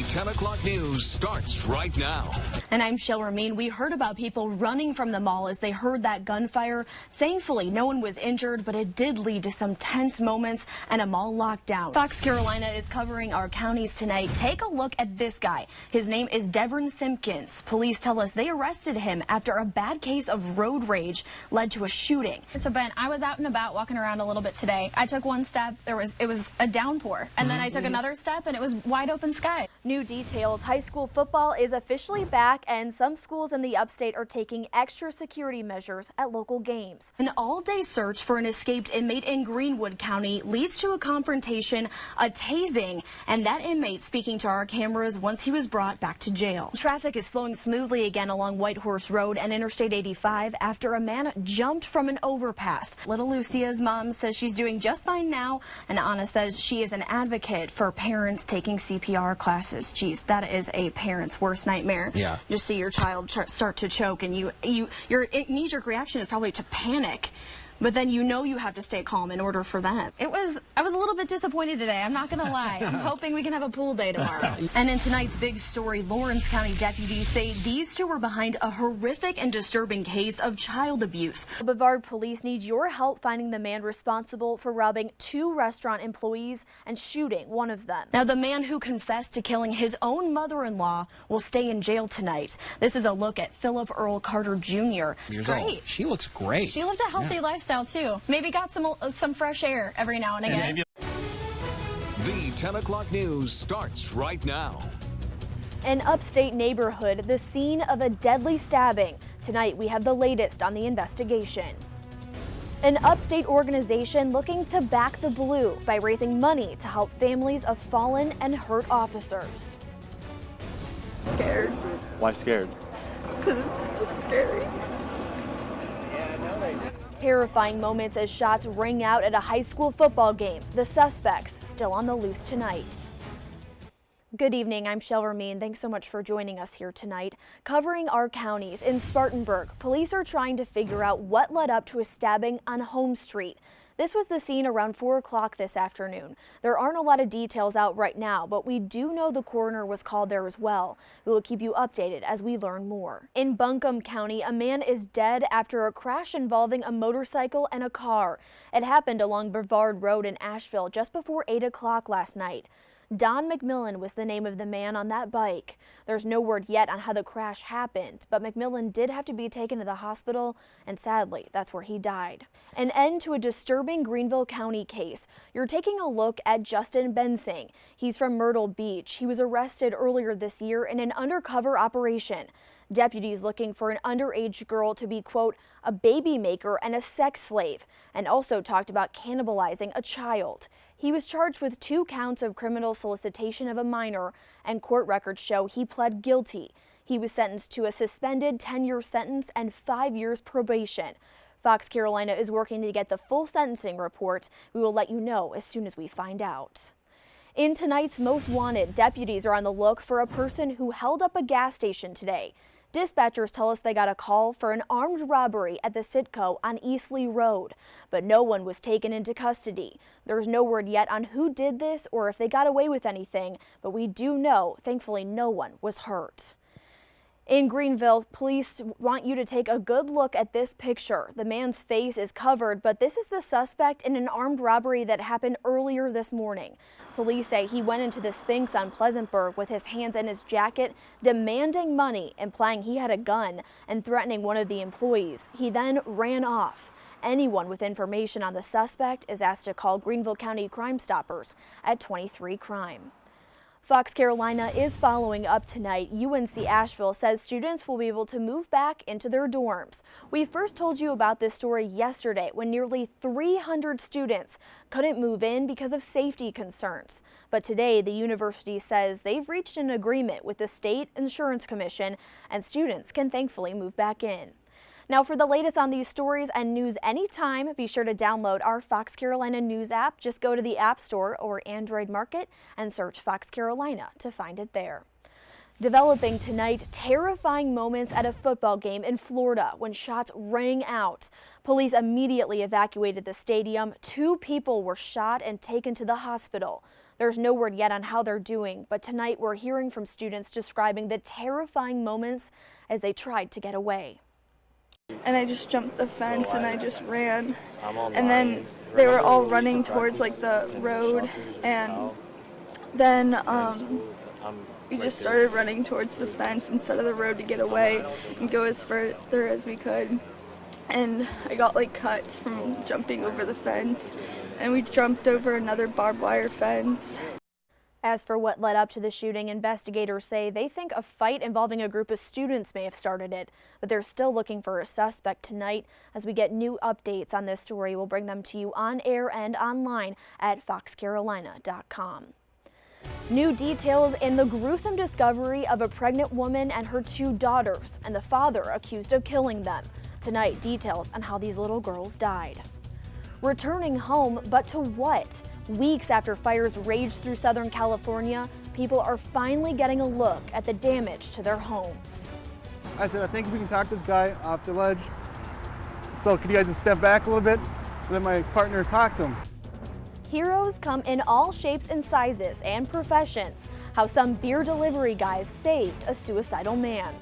The 10 o'clock news starts right now. And I'm Shale Remien. We heard about people running from the mall as they heard that gunfire. Thankfully, no one was injured, but it did lead to some tense moments and a mall lockdown. Fox Carolina is covering our counties tonight. Take a look at this guy. His name is Devin Simpkins. Police tell us they arrested him after a bad case of road rage led to a shooting. So Ben, I was out and about walking around a little bit today. I took one step, it was a downpour, and then I took another step and it was wide open sky. New details: high school football is officially back, and some schools in the upstate are taking extra security measures at local games. An all-day search for an escaped inmate in Greenwood County leads to a confrontation, a tasing, and that inmate speaking to our cameras once he was brought back to jail. Traffic is flowing smoothly again along Whitehorse Road and Interstate 85 after a man jumped from an overpass. Little Lucia's mom says she's doing just fine now, and Anna says she is an advocate for parents taking CPR classes. Geez, that is a parent's worst nightmare. Yeah. Just see your child start to choke, and your knee-jerk reaction is probably to panic. But then you know you have to stay calm in order for that. I was a little bit disappointed today, I'm not going to lie. I'm hoping we can have a pool day tomorrow. And in tonight's big story, Lawrence County deputies say these two were behind a horrific and disturbing case of child abuse. Brevard police need your help finding the man responsible for robbing 2 restaurant employees and shooting one of them. Now, the man who confessed to killing his own mother-in-law will stay in jail tonight. This is a look at Philip Earl Carter Jr. Years old. She looks great. She lived a healthy lifestyle too. Maybe got some fresh air every now and again. The 10 o'clock news starts right now. An upstate neighborhood, the scene of a deadly stabbing. Tonight we have the latest on the investigation. An upstate organization looking to back the blue by raising money to help families of fallen and hurt officers. Scared. Why scared? Because it's just scary. Terrifying moments as shots ring out at a high school football game. The suspects still on the loose tonight. Good evening, I'm Shale Remien. Thanks so much for joining us here tonight. Covering our counties, in Spartanburg, police are trying to figure out what led up to a stabbing on Home Street. This was the scene around 4 o'clock this afternoon. There aren't a lot of details out right now, but we do know the coroner was called there as well. We will keep you updated as we learn more. In Buncombe County, a man is dead after a crash involving a motorcycle and a car. It happened along Brevard Road in Asheville just before 8 o'clock last night. Don McMillan was the name of the man on that bike. There's no word yet on how the crash happened, but McMillan did have to be taken to the hospital, and sadly, that's where he died. An end to a disturbing Greenville County case. You're taking a look at Justin Bensing. He's from Myrtle Beach. He was arrested earlier this year in an undercover operation. Deputies looking for an underage girl to be, quote, a baby maker and a sex slave, and also talked about cannibalizing a child. He was charged with 2 counts of criminal solicitation of a minor, and court records show he pled guilty. He was sentenced to a suspended 10-year sentence and 5 years probation. Fox Carolina is working to get the full sentencing report. We will let you know as soon as we find out. In tonight's Most Wanted, deputies are on the look for a person who held up a gas station today. Dispatchers tell us they got a call for an armed robbery at the Citco on Eastleigh Road, but no one was taken into custody. There's no word yet on who did this or if they got away with anything, but we do know, thankfully, no one was hurt. In Greenville, police want you to take a good look at this picture. The man's face is covered, but this is the suspect in an armed robbery that happened earlier this morning. Police say he went into the Sphinx on Pleasantburg with his hands in his jacket, demanding money, implying he had a gun, and threatening one of the employees. He then ran off. Anyone with information on the suspect is asked to call Greenville County Crime Stoppers at 23 Crime. Fox Carolina is following up tonight. UNC Asheville says students will be able to move back into their dorms. We first told you about this story yesterday when nearly 300 students couldn't move in because of safety concerns. But today, the university says they've reached an agreement with the State Insurance Commission and students can thankfully move back in. Now, for the latest on these stories and news anytime, be sure to download our Fox Carolina News app. Just go to the App Store or Android Market and search Fox Carolina to find it there. Developing tonight, terrifying moments at a football game in Florida when shots rang out. Police immediately evacuated the stadium. 2 people were shot and taken to the hospital. There's no word yet on how they're doing, but tonight we're hearing from students describing the terrifying moments as they tried to get away. And I just jumped the fence and I just ran. And then they were all running towards like the road, and then we just started running towards the fence instead of the road to get away and go as further as we could. And I got like cuts from jumping over the fence, and we jumped over another barbed wire fence. As for what led up to the shooting, investigators say they think a fight involving a group of students may have started it, but they're still looking for a suspect tonight. As we get new updates on this story, we'll bring them to you on air and online at foxcarolina.com. New details in the gruesome discovery of a pregnant woman and her 2 daughters, and the father accused of killing them. Tonight, details on how these little girls died. Returning home, but to what? Weeks after fires raged through Southern California, people are finally getting a look at the damage to their homes. I said, I think we can talk this guy off the ledge. So could you guys just step back a little bit? Let my partner talk to him. Heroes come in all shapes and sizes and professions. How some beer delivery guys saved a suicidal man.